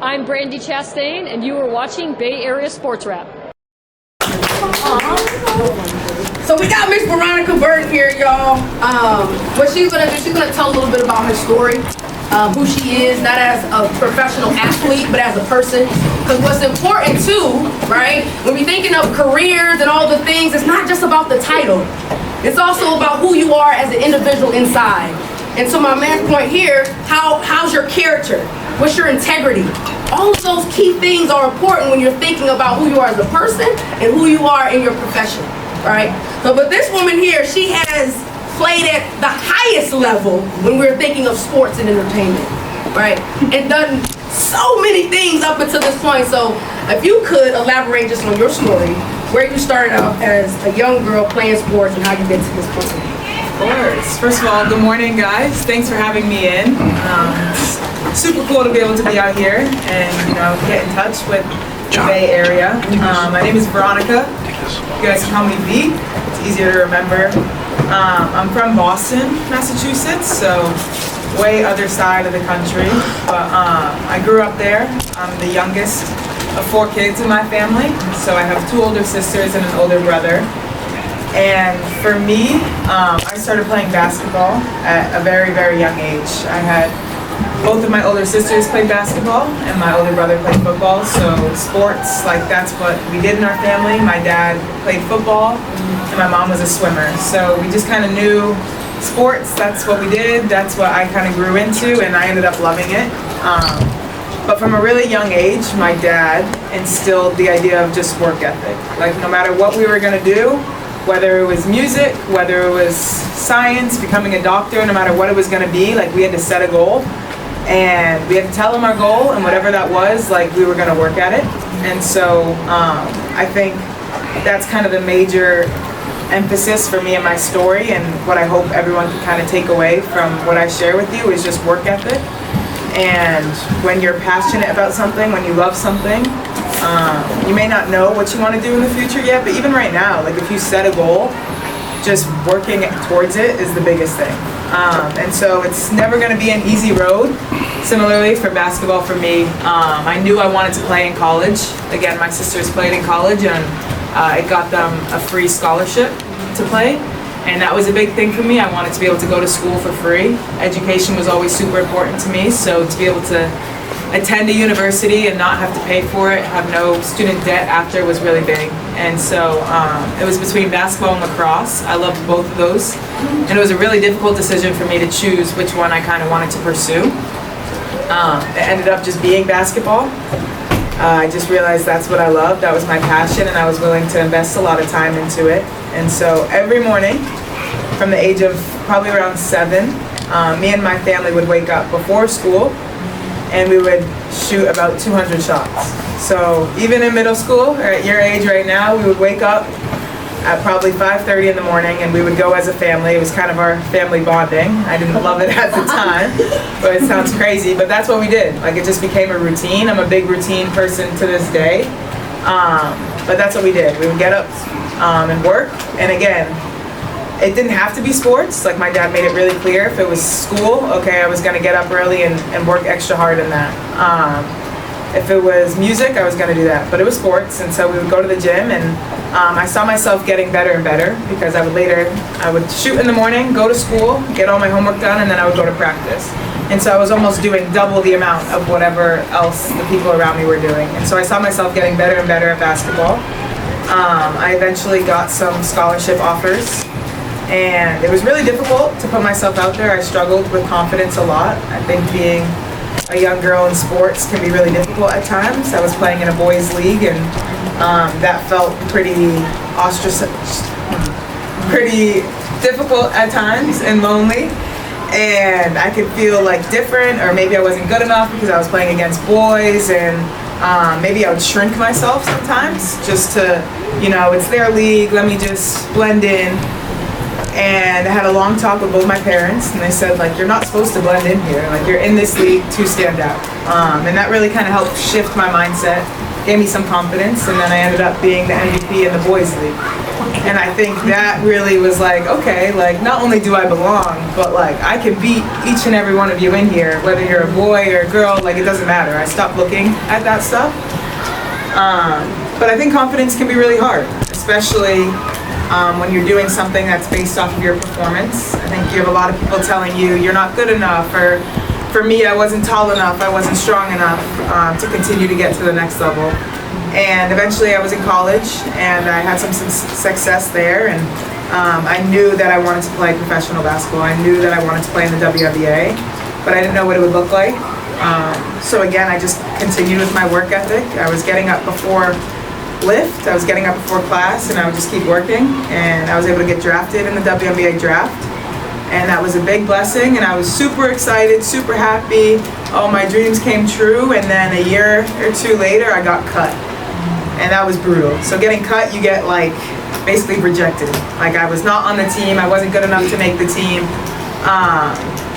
I'm Brandy Chastain, and you are watching Bay Area Sports Wrap. So we got Miss Veronica Burton here, y'all. What she's gonna do, she's gonna tell a little bit about her story, who she is, not as a professional athlete, but as a person. Because what's important too, right, when we're thinking of careers and all the things, it's not just about the title. It's also about who you are as an individual inside. And to my man's point here, how's your character? What's your integrity? All of those key things are important when you're thinking about who you are as a person and who you are in your profession, right? So, but this woman here, she has played at the highest level when we're thinking of sports and entertainment, right? And done so many things up until this point. So if you could elaborate just on your story, where you started out as a young girl playing sports and how you get to this point. Of course. First of all, good morning, guys. Thanks for having me in. It's super cool to be able to be out here and get in touch with the Bay Area. My name is Veronica. You guys can call me V. It's easier to remember. I'm from Boston, Massachusetts, so way other side of the country. But I grew up there. I'm the youngest of 4 kids in my family, so I have 2 older sisters and an older brother. And for me, I started playing basketball at a very, very young age. I had both of my older sisters played basketball and my older brother played football, so sports, like that's what we did in our family. My dad played football and my mom was a swimmer, so we just kind of knew sports, that's what we did, that's what I kind of grew into, and I ended up loving it. But from a really young age, my dad instilled the idea of just work ethic. Like no matter what we were gonna do, whether it was music, whether it was science, becoming a doctor, no matter what it was gonna be, like we had to set a goal and we had to tell him our goal, and whatever that was, like we were gonna work at it. And so I think that's kind of the major emphasis for me in my story, and what I hope everyone can kind of take away from what I share with you is just work ethic. And when you're passionate about something, when you love something, you may not know what you want to do in the future yet, but even right now, like if you set a goal, just working towards it is the biggest thing. And so it's never going to be an easy road. Similarly for basketball for me, I knew I wanted to play in college. Again, my sisters played in college and it got them a free scholarship to play. And that was a big thing for me. I wanted to be able to go to school for free. Education was always super important to me, so to be able to attend a university and not have to pay for it, have no student debt after, was really big. And so it was between basketball and lacrosse. I loved both of those. And it was a really difficult decision for me to choose which one I kind of wanted to pursue. It ended up just being basketball. I just realized that's what I loved, that was my passion, and I was willing to invest a lot of time into it. And so every morning, from the age of probably around 7, me and my family would wake up before school and we would shoot about 200 shots. So even in middle school, or at your age right now, we would wake up at probably 5:30 in the morning and we would go as a family. It was kind of our family bonding. I didn't love it at the time, but it sounds crazy, but that's what we did. Like it just became a routine. I'm a big routine person to this day, but that's what we did. We would get up and work, and again, it didn't have to be sports. Like my dad made it really clear. If it was school, okay, I was gonna get up early and work extra hard in that. If it was music, I was gonna do that, but it was sports, and so we would go to the gym, and I saw myself getting better and better because I would shoot in the morning, go to school, get all my homework done, and then I would go to practice. And so I was almost doing double the amount of whatever else the people around me were doing. And so I saw myself getting better and better at basketball. I eventually got some scholarship offers, and it was really difficult to put myself out there. I struggled with confidence a lot. I think being a young girl in sports can be really difficult at times. I was playing in a boys' league, and that felt pretty pretty difficult at times and lonely. And I could feel like different, or maybe I wasn't good enough because I was playing against boys, and maybe I would shrink myself sometimes just to, it's their league, let me just blend in. And I had a long talk with both my parents, and they said, like, you're not supposed to blend in here. Like, you're in this league to stand out. And that really kind of helped shift my mindset, gave me some confidence, and then I ended up being the MVP in the boys' league. And I think that really was like, okay, like not only do I belong, but like I can beat each and every one of you in here, whether you're a boy or a girl, like it doesn't matter. I stopped looking at that stuff. But I think confidence can be really hard, especially when you're doing something that's based off of your performance. I think you have a lot of people telling you you're not good enough, or for me, I wasn't tall enough, I wasn't strong enough to continue to get to the next level. And eventually I was in college and I had some success there, and I knew that I wanted to play professional basketball. I knew that I wanted to play in the WNBA, but I didn't know what it would look like. So again, I just continued with my work ethic. I was getting up before lift, I was getting up before class, and I would just keep working, and I was able to get drafted in the WNBA draft. And that was a big blessing, and I was super excited, super happy. All my dreams came true, and then a year or two later, I got cut. And that was brutal. So getting cut, you get like basically rejected. Like I was not on the team, I wasn't good enough to make the team.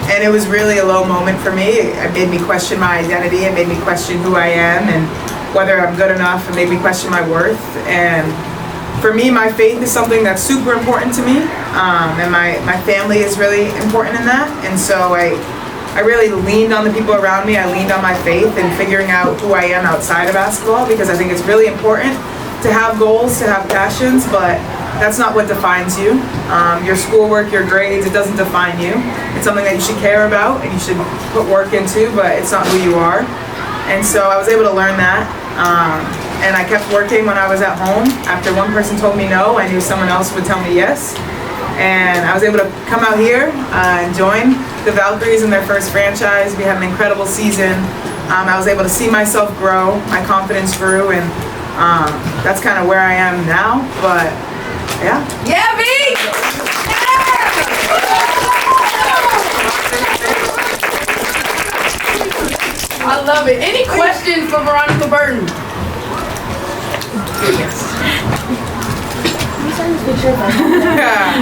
And it was really a low moment for me. It made me question my identity, it made me question who I am and whether I'm good enough. It made me question my worth. And for me, my faith is something that's super important to me. And my family is really important in that. And so I really leaned on the people around me. I leaned on my faith and figuring out who I am outside of basketball, because I think it's really important to have goals, to have passions, but that's not what defines you. Your schoolwork, your grades, it doesn't define you. It's something that you should care about and you should put work into, but it's not who you are. And so I was able to learn that. And I kept working when I was at home. After one person told me no, I knew someone else would tell me yes. And I was able to come out here and join the Valkyries in their first franchise. We had an incredible season. I was able to see myself grow, my confidence grew, and that's kind of where I am now. But yeah. Yeah, V! I love it. Any questions for Veronica Burton? Yes.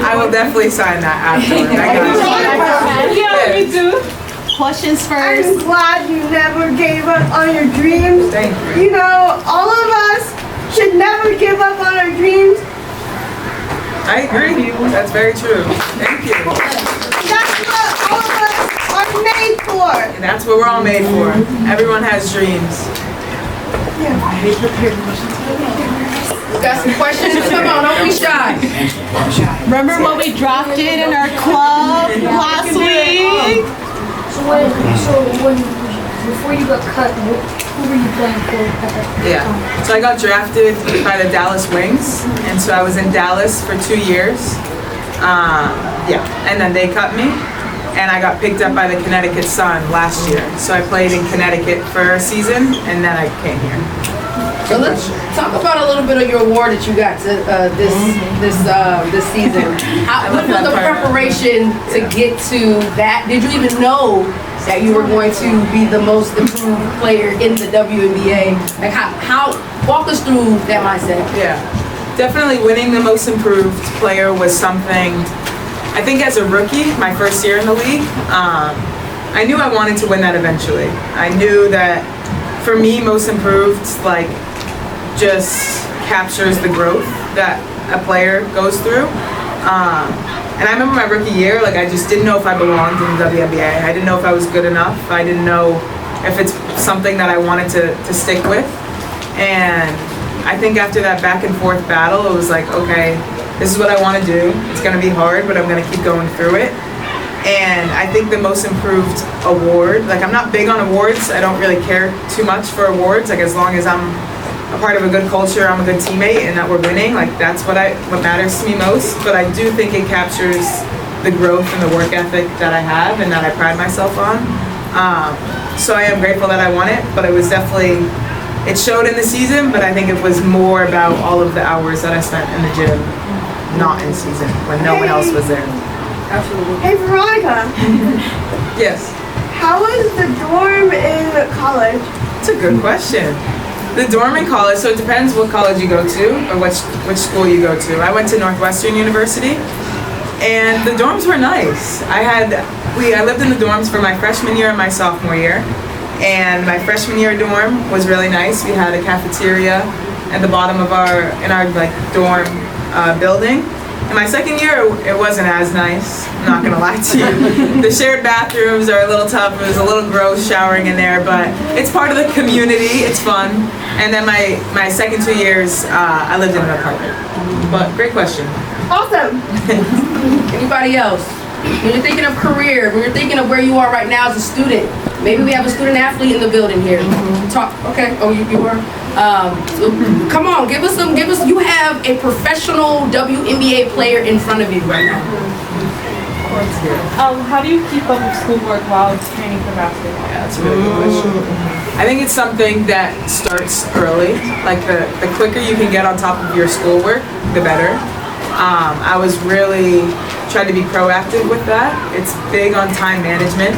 I will definitely sign that afterward. Yeah, me too. Questions first. I'm glad you never gave up on your dreams. Thank you. You know, all of us should never give up on our dreams. I agree. That's very true. Thank you. That's what all of us are made for. And that's what we're all made for. Everyone has dreams. Got some questions? Come on, don't be shy. Remember when we drafted in our club last week? Before you got cut, who were you playing for at that time? Yeah. So I got drafted by the Dallas Wings, and so I was in Dallas for 2 years. Yeah, and then they cut me, and I got picked up by the Connecticut Sun last year. So I played in Connecticut for a season, and then I came here. So let's talk about a little bit of your award that you got to, this season. What was the preparation to get to that? Did you even know that you were going to be the most improved player in the WNBA? Like how walk us through that mindset. Yeah, definitely winning the most improved player was something. I think as a rookie, my first year in the league, I knew I wanted to win that eventually. I knew that for me, most improved like just captures the growth that a player goes through. And I remember my rookie year, like I just didn't know if I belonged in the WNBA. I didn't know if I was good enough. I didn't know if it's something that I wanted to stick with. And I think after that back and forth battle, it was like, okay, this is what I want to do. It's going to be hard, but I'm going to keep going through it. And I think the most improved award, like I'm not big on awards. I don't really care too much for awards. Like as long as I'm a part of a good culture, I'm a good teammate, and that we're winning, like that's what matters to me most. But I do think it captures the growth and the work ethic that I have and that I pride myself on. So I am grateful that I won it, but it was definitely, it showed in the season, but I think it was more about all of the hours that I spent in the gym, not in season, when no one else was there. Absolutely. Hey Veronica, Yes. how was the dorm in college? It's a good question. The dorm in college, so it depends what college you go to or which school you go to. I went to Northwestern University, and the dorms were nice. I lived in the dorms for my freshman year and my sophomore year, and my freshman year dorm was really nice. We had a cafeteria at the bottom of our dorm building. In my second year, it wasn't as nice. I'm not gonna lie to you. The shared bathrooms are a little tough. It was a little gross showering in there, but it's part of the community. It's fun. And then my second 2 years, I lived in an apartment. But great question. Awesome. Anybody else? When you're thinking of career, when you're thinking of where you are right now as a student, maybe we have a student athlete in the building here. Talk. Okay. Oh, you are. So come on, give us. You have a professional WNBA player in front of you right now. How do you keep up with schoolwork while training for basketball? Yeah, that's a really good question. I think it's something that starts early. Like the quicker you can get on top of your schoolwork, the better. I was really trying to be proactive with that. It's big on time management.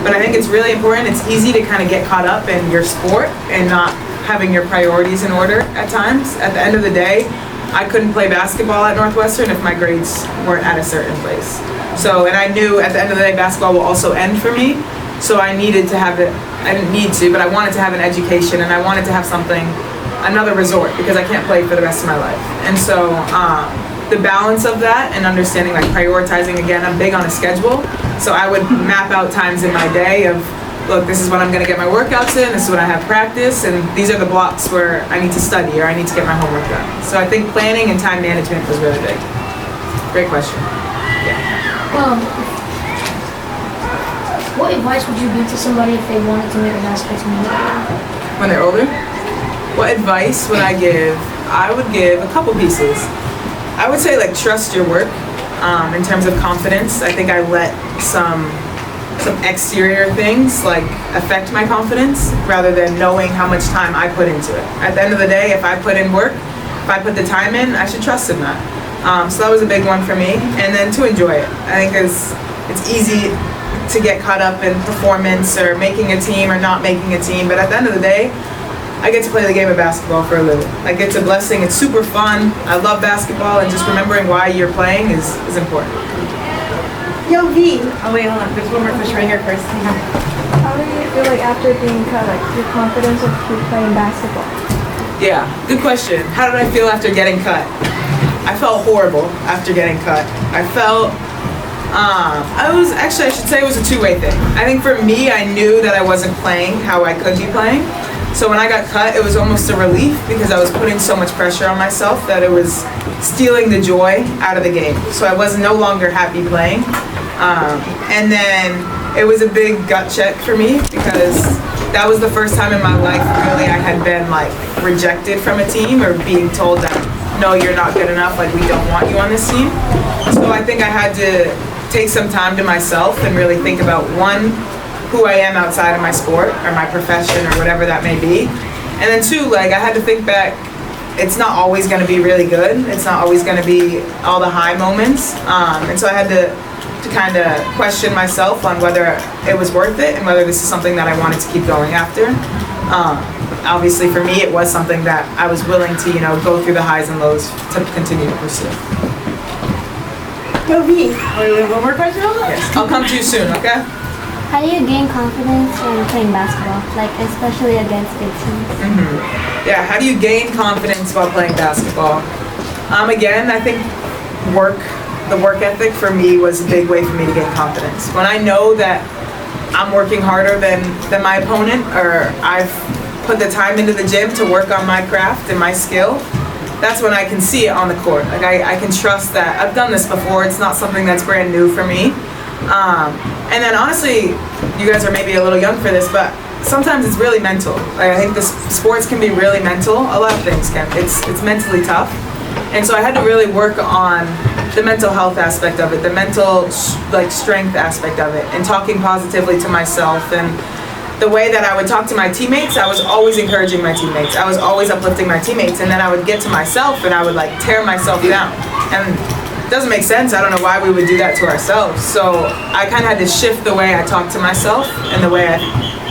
But I think it's really important. It's easy to kind of get caught up in your sport and not having your priorities in order at times. At the end of the day, I couldn't play basketball at Northwestern if my grades weren't at a certain place. So, and I knew at the end of the day, basketball will also end for me. So I needed to have it, I didn't need to, but I wanted to have an education and I wanted to have something, another resort, because I can't play for the rest of my life. And so the balance of that and understanding, like prioritizing, again, I'm big on a schedule. So I would map out times in my day of, look, this is when I'm gonna get my workouts in, this is when I have practice, and these are the blocks where I need to study or I need to get my homework done. So I think planning and time management was really big. Great question. Yeah. What advice would you give to somebody if they wanted to make a basketball team? When they're older? What advice would I give? I would give a couple pieces. I would say, like, trust your work. In terms of confidence, I think I let some exterior things like affect my confidence rather than knowing how much time I put into it. At the end of the day, if I put in work, if I put the time in, I should trust in that. So that was a big one for me. And then to enjoy it. I think it's easy to get caught up in performance or making a team or not making a team, but at the end of the day, I get to play the game of basketball for a living. Like, it's a blessing, it's super fun. I love basketball, and just remembering why you're playing is important. Yo, V. Oh wait, hold on. There's one more question right here first. How do you feel like after being cut, like your confidence of keep playing basketball? Yeah, good question. How did I feel after getting cut? I felt horrible after getting cut. I should say it was a two-way thing. I think for me, I knew that I wasn't playing how I could be playing. So when I got cut, it was almost a relief because I was putting so much pressure on myself that it was stealing the joy out of the game. So I was no longer happy playing. And then it was a big gut check for me because that was the first time in my life really I had been like rejected from a team or being told that, no, you're not good enough, like we don't want you on this team. So I think I had to take some time to myself and really think about, one, who I am outside of my sport or my profession or whatever that may be. And then two, like I had to think back, it's not always gonna be really good. It's not always gonna be all the high moments. And so I had to kind of question myself on whether it was worth it and whether this is something that I wanted to keep going after. Obviously for me, it was something that I was willing to, go through the highs and lows to continue to pursue. Yo, V. Oh, we have one more question? Yes, I'll come to you soon, okay? How do you gain confidence when playing basketball, like especially against big teams? Yeah, how do you gain confidence while playing basketball? Again, I think the work ethic for me was a big way for me to gain confidence. When I know that I'm working harder than my opponent, or I've put the time into the gym to work on my craft and my skill, that's when I can see it on the court. Like I can trust that I've done this before. It's not something that's brand new for me. And then honestly, you guys are maybe a little young for this, but sometimes it's really mental. Like I think sports can be really mental. A lot of things can. It's mentally tough. And so I had to really work on the mental health aspect of it, the mental strength aspect of it, and talking positively to myself. And the way that I would talk to my teammates, I was always encouraging my teammates. I was always uplifting my teammates. And then I would get to myself and I would tear myself down. And it doesn't make sense. I don't know why we would do that to ourselves. So I kind of had to shift the way I talked to myself and the way I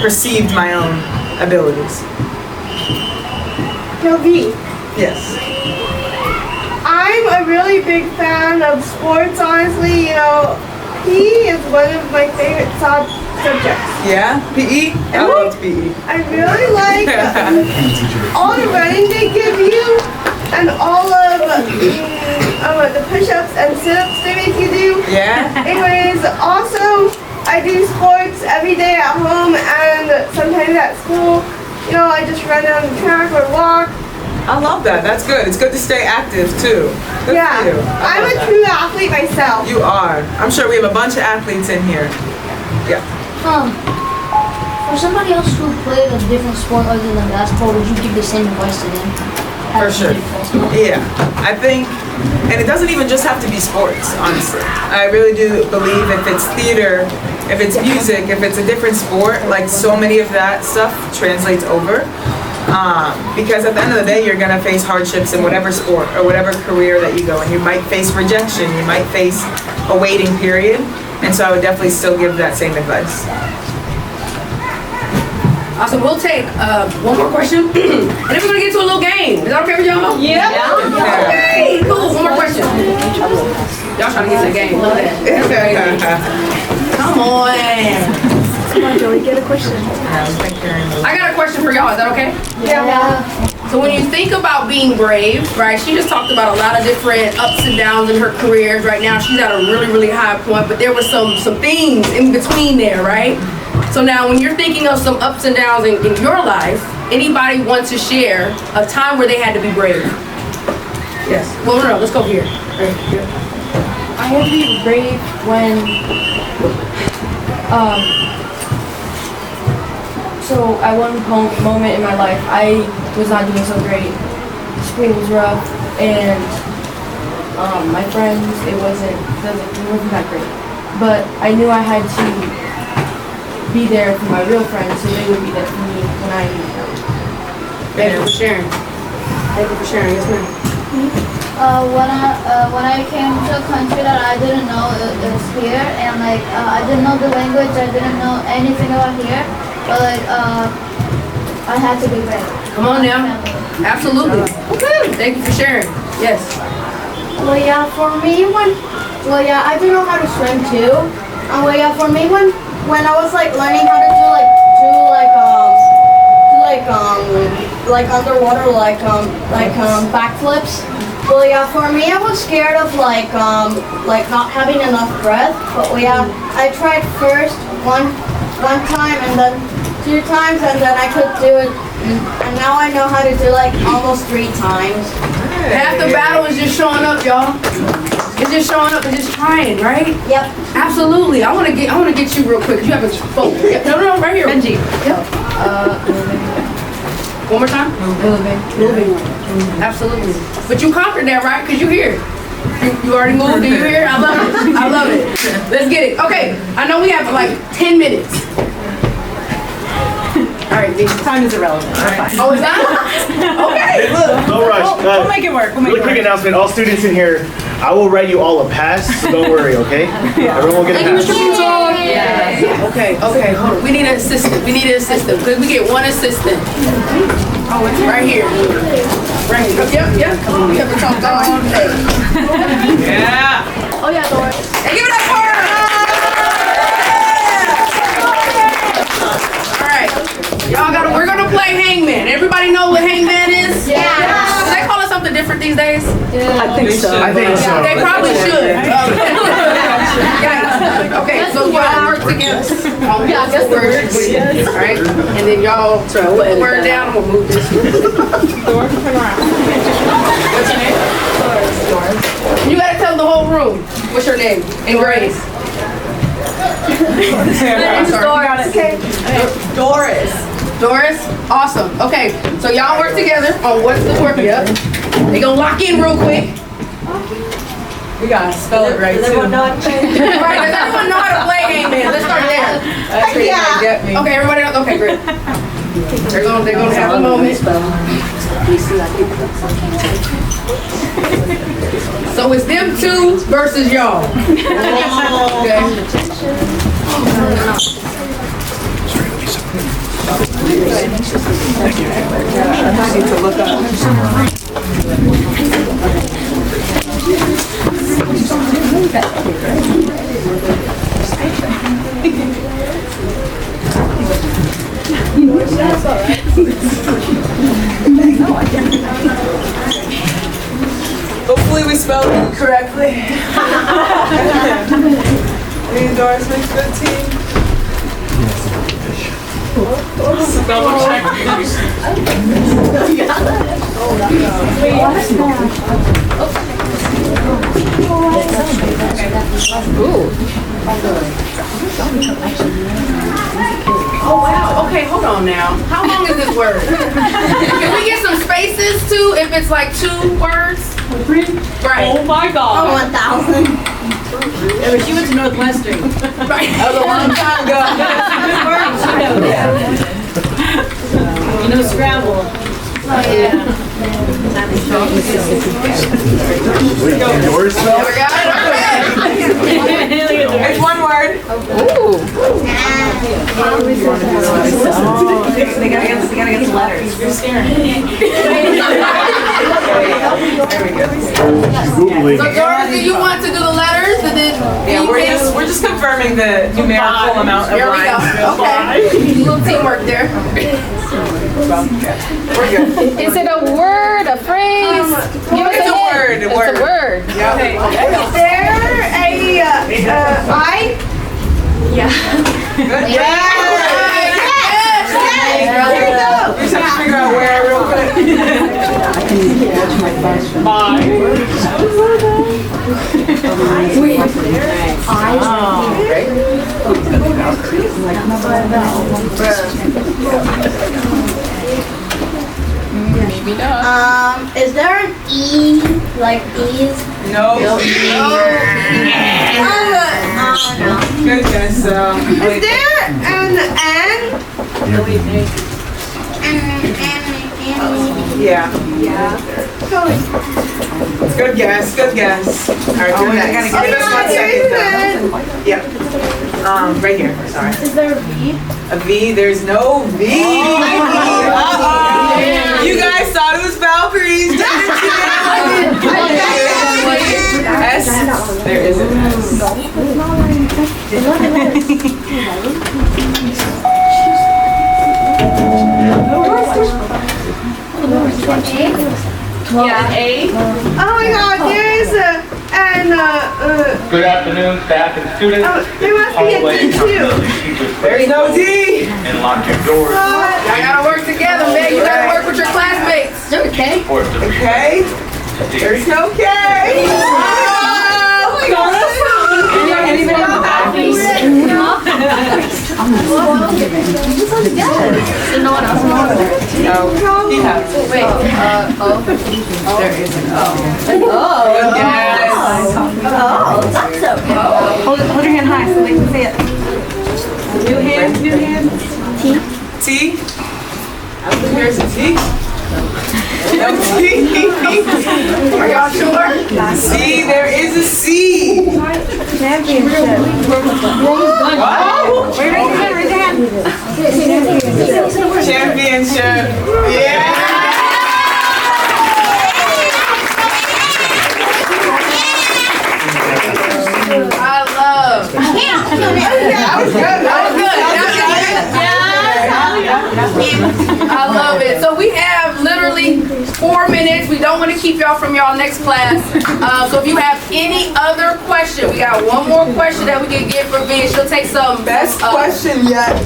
perceived my own abilities. Yo, V. Yes. I'm a really big fan of sports, honestly. PE is one of my favorite subjects. Yeah? PE? I loved PE. I really like all the running they give you. and all of the push-ups and sit-ups they make you do. Yeah? Anyways, also I do sports every day at home and sometimes at school. You know, I just run down the track or walk. I love that. That's good. It's good to stay active too. Good Yeah, for you. I'm a true athlete myself. You are. I'm sure we have a bunch of athletes in here. Yeah. For somebody else who played a different sport other than basketball, would you give the same advice to them? For sure. Yeah, I think, and it doesn't even just have to be sports, honestly. I really do believe if it's theater, if it's music, if it's a different sport, like so many of that stuff translates over. Because at the end of the day, you're gonna face hardships in whatever sport or whatever career that you go in. You might face rejection, you might face a waiting period, and so I would definitely still give that same advice. Awesome. We'll take one more question, and then we're gonna get to a little game. Is that okay with y'all? Yeah. Okay, cool. One more question. Y'all trying to get to the game. Love that. Come on. Come on, Joey, get a question. I got a question for y'all. Is that okay? Yeah. So when you think about being brave, right? She just talked about a lot of different ups and downs in her career. Right now, she's at a really, really high point, but there were some things in between there, right? So now, when you're thinking of some ups and downs in your life, anybody want to share a time where they had to be brave? Yes. Well, no, let's go here. Right here. I had to be brave when, so at one moment in my life, I was not doing so great. School was rough, and my friends, it wasn't that great. But I knew I had to be there for my real friends, so they would be there for me when I needed them. Thank you for sharing. Thank you for sharing. Yes, ma'am. When I came to a country that I didn't know it was here, and like I didn't know the language, I didn't know anything about here, but like I had to be brave. Come on now. Absolutely. Okay. Thank you for sharing. Yes. Well, yeah, for me I do know how to swim too. For me when I was like learning how to do like underwater backflips. Well, yeah, for me I was scared of like not having enough breath. But I tried first one time and then 2 times, and then I could do it, and now I know how to do like almost 3 times. Half the battle is just showing up, y'all. It's just showing up and just trying, right? Yep. Absolutely. I want to get you real quick. You have a phone. Yep. No, right here. Benji. Yep. One more time. Moving. Absolutely. But you conquered that, right? Because you're here. You already moved. Do you hear? I love it. Let's get it. Okay. I know we have like 10 minutes. All right, Time is irrelevant. Oh, is that? Okay, look. No rush. We'll make it work. Really quick announcement. All students in here, I will write you all a pass, so don't worry, okay? Everyone will get a pass. Okay, hold on. We need an assistant. Because we get one assistant. Oh, it's right here. Right here. Yep. We have to talk all day. Yeah. Oh, yeah, Laura. Hey, give it up for her. All right. We're gonna play Hangman. Everybody know what Hangman is? Yeah. Do they call it something different these days? I think so. They probably should. Okay, so y'all work together. Yeah, I guess the words. All right, and then y'all put the word down. We'll move this. What's your name? You gotta tell the whole room. What's your name? And grades. I'm sorry. Doris? Awesome. Okay, so y'all work together on what's the word. Yep. They gonna lock in real quick. We gotta spell it right too. Right, does everyone know how to play Hangman? Let's start there. Get me. Okay, everybody else. Okay, great. They're gonna have a moment. So it's them 2 versus y'all. Okay. I need to look up. spelled it correctly. Any endorsements for the team? Double check. Oh wow. Okay, hold on now. How long is this word? Can we get some spaces too? If it's like 2 words. Right. Oh my God. 1,000. Yeah, but she went to Northwestern. Right. That was a long time ago. You know Scrabble. Yours? We got it. Okay. It's one word. They gotta get the letters. You're staring. There we go. Googling. So George, do you want to do the letters and then? Yeah, we're just confirming the numerical amount of There we go. lines. Okay. A little teamwork there. We're good. Is it a word, a phrase? Give us It's a hint. word, a It's word. a word. Yeah. Is there a I? Good. Yes. We just have to figure out where real quick. Maybe not. Is there an E like these? No. Good guess. Is there an N? Yeah. Good guess. Good guess. All right. Good next. Give us 1 second. Though. Yep. Right here. Sorry. Is there a V? A V. There's no V. Uh-oh. You guys thought it was Valkyries, didn't you? S. There is an S. Yeah, an A. Oh my God, there is an Good afternoon, staff and students. there must be a D too. There's no D. And lock your doors. Y'all gotta work together, man. You gotta work with your classmates. Okay. Support the Okay. There's no K. Anybody have a coffee? No one else. No. He has. Wait. O. There is an O. Good guess. Oh, that's okay. Hold your hand high so they can see it. New hand. T. There's a T. No T. Are y'all sure? C. There is a C. Championship. Wow. Wait, raise your hand. Championship. Yeah. I love. That was good. That was good. I love it. So we have literally 4 minutes. We don't want to keep y'all from y'all next class. So if you have any other question, we got one more question that we can get for V. She'll take some Best question yet.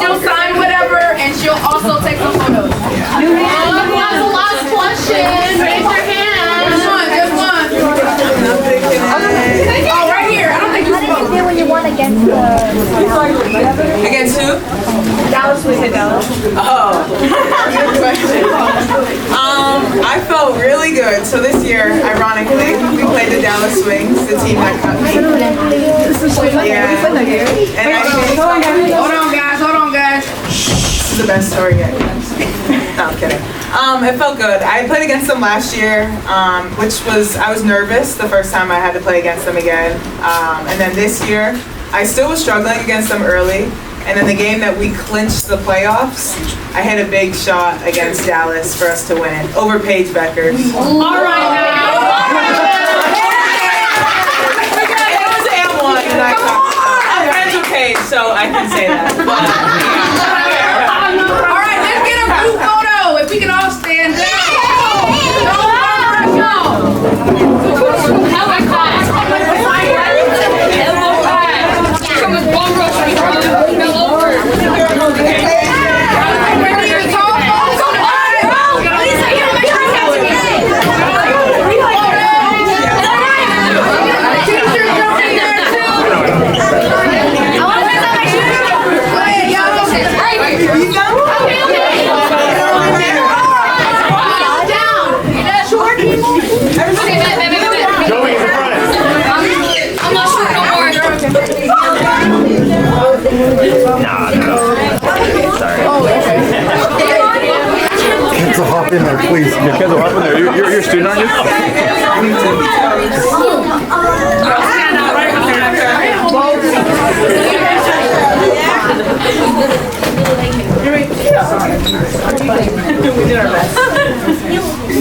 She'll sign whatever, and she'll also take some photos. That's the last question. Raise your hand. Just one. Oh, right here. I don't think you're supposed to. When you won against the Against who? Dallas, we said Dallas. Oh, good question. I felt really good. So this year, ironically, we played the Dallas Swings, the team that cut me. Yeah. And Hold on, guys. this is the best story yet. No, I'm kidding. It felt good. I played against them last year, I was nervous the first time I had to play against them again. And then this year, I still was struggling against them early. And then the game that we clinched the playoffs, I hit a big shot against Dallas for us to win over Paige Beckers. All right now. It was M1 and I'm friends with Paige, so I can say that. All right, let's get a group photo. If we can all stand up. No. in there, please. Your kids will hop in there. You're a student, aren't you? We did our best.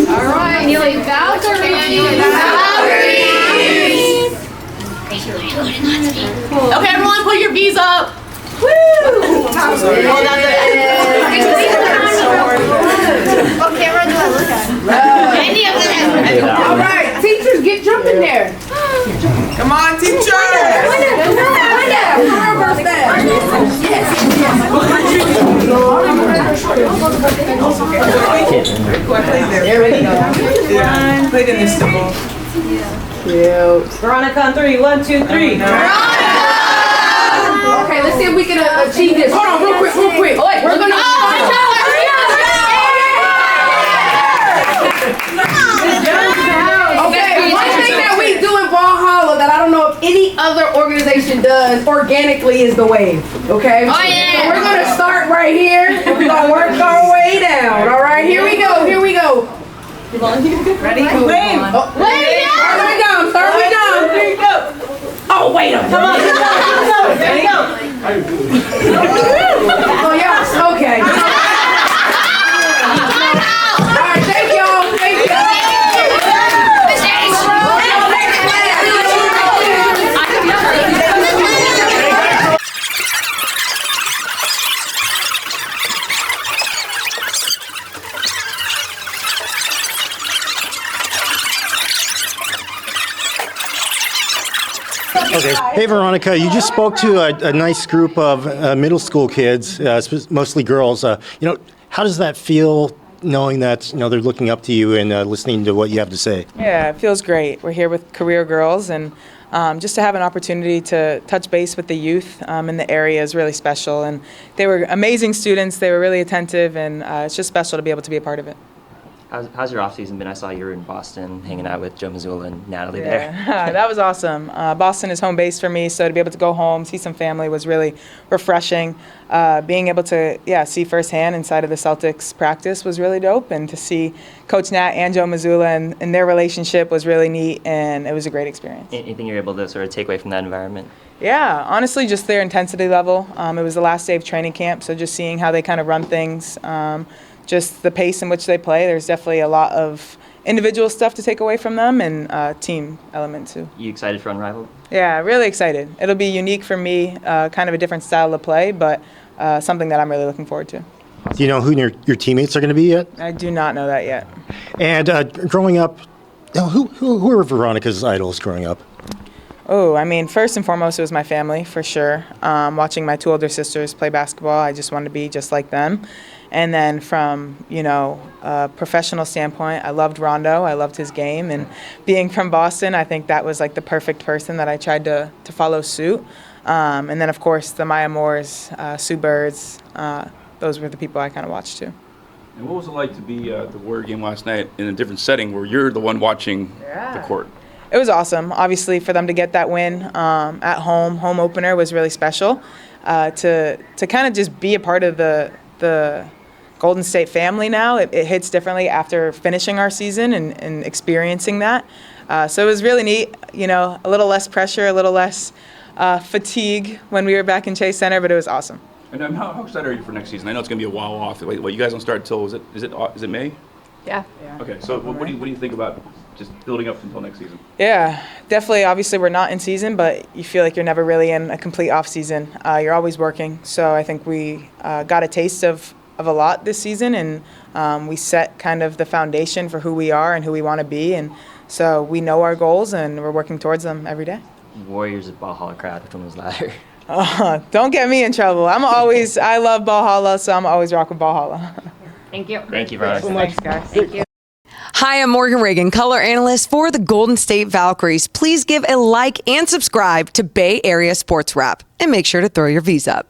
All right, Neely. Valkyries. Okay, everyone, put your V's up. Woo! What camera do I look at? Any of them. All right, teachers, get jumping there. Come on, teacher! There we go. Yeah, played in this table. Veronica on 3. 1, 2, 3. Okay, let's see if we can achieve this. Hold on, real quick. We're gonna. Okay, one thing that we do in Valhalla that I don't know if any other organization does organically is the wave. Okay? Oh, yeah. So we're gonna start right here and we're gonna work our way down. All right, here we go. Ready? Wave! Start me down. There you go. Oh, wait a minute. Come on. There you go. Oh, yes, okay. All right, thank y'all. Okay. Hey, Veronica, you just spoke to a nice group of middle school kids, mostly girls. How does that feel knowing that, they're looking up to you and listening to what you have to say? Yeah, it feels great. We're here with career girls, and just to have an opportunity to touch base with the youth in the area is really special. And they were amazing students. They were really attentive, and it's just special to be able to be a part of it. How's your off season been? I saw you were in Boston hanging out with Joe Mazzulla and Natalie there. That was awesome. Boston is home base for me, so to be able to go home, see some family was really refreshing. Being able to see firsthand inside of the Celtics practice was really dope, and to see Coach Nat and Joe Mazzulla and their relationship was really neat, and it was a great experience. Anything you're able to sort of take away from that environment? Yeah, honestly, just their intensity level. It was the last day of training camp, so just seeing how they kind of run things. Just the pace in which they play. There's definitely a lot of individual stuff to take away from them, and team element too. You excited for Unrivaled? Yeah, really excited. It'll be unique for me, kind of a different style of play, but something that I'm really looking forward to. Do you know who your teammates are going to be yet? I do not know that yet. And growing up, who were Veronica's idols growing up? Oh, I mean, first and foremost, it was my family, for sure. Watching my two older sisters play basketball, I just wanted to be just like them. And then from, a professional standpoint, I loved Rondo. I loved his game. And being from Boston, I think that was like the perfect person that I tried to follow suit. And then, of course, the Maya Moores, Sue Birds, those were the people I kind of watched too. And what was it like to be at the Warrior game last night in a different setting where you're the one watching the court? It was awesome. Obviously, for them to get that win at home opener was really special. To kind of just be a part of the Golden State family now, it hits differently after finishing our season and experiencing that. So it was really neat, a little less pressure, a little less fatigue when we were back in Chase Center, but it was awesome. And how excited are you for next season? I know it's going to be a while off. Wait, you guys don't start till, is it May? Yeah. Okay, so what do you think about just building up until next season? Yeah, definitely. Obviously, we're not in season, but you feel like you're never really in a complete off season. You're always working. So I think we got a taste of a lot this season, and we set kind of the foundation for who we are and who we want to be. And so we know our goals, and we're working towards them every day. Warriors at Valhalla crowd, which one was louder? Don't get me in trouble. I love Valhalla, so I'm always rocking Valhalla. Thank you. Thank you, Veronica. Thanks, guys. Thank you. Hi, I'm Morgan Reagan, color analyst for the Golden State Valkyries. Please give a like and subscribe to Bay Area Sports Wrap, and make sure to throw your V's up.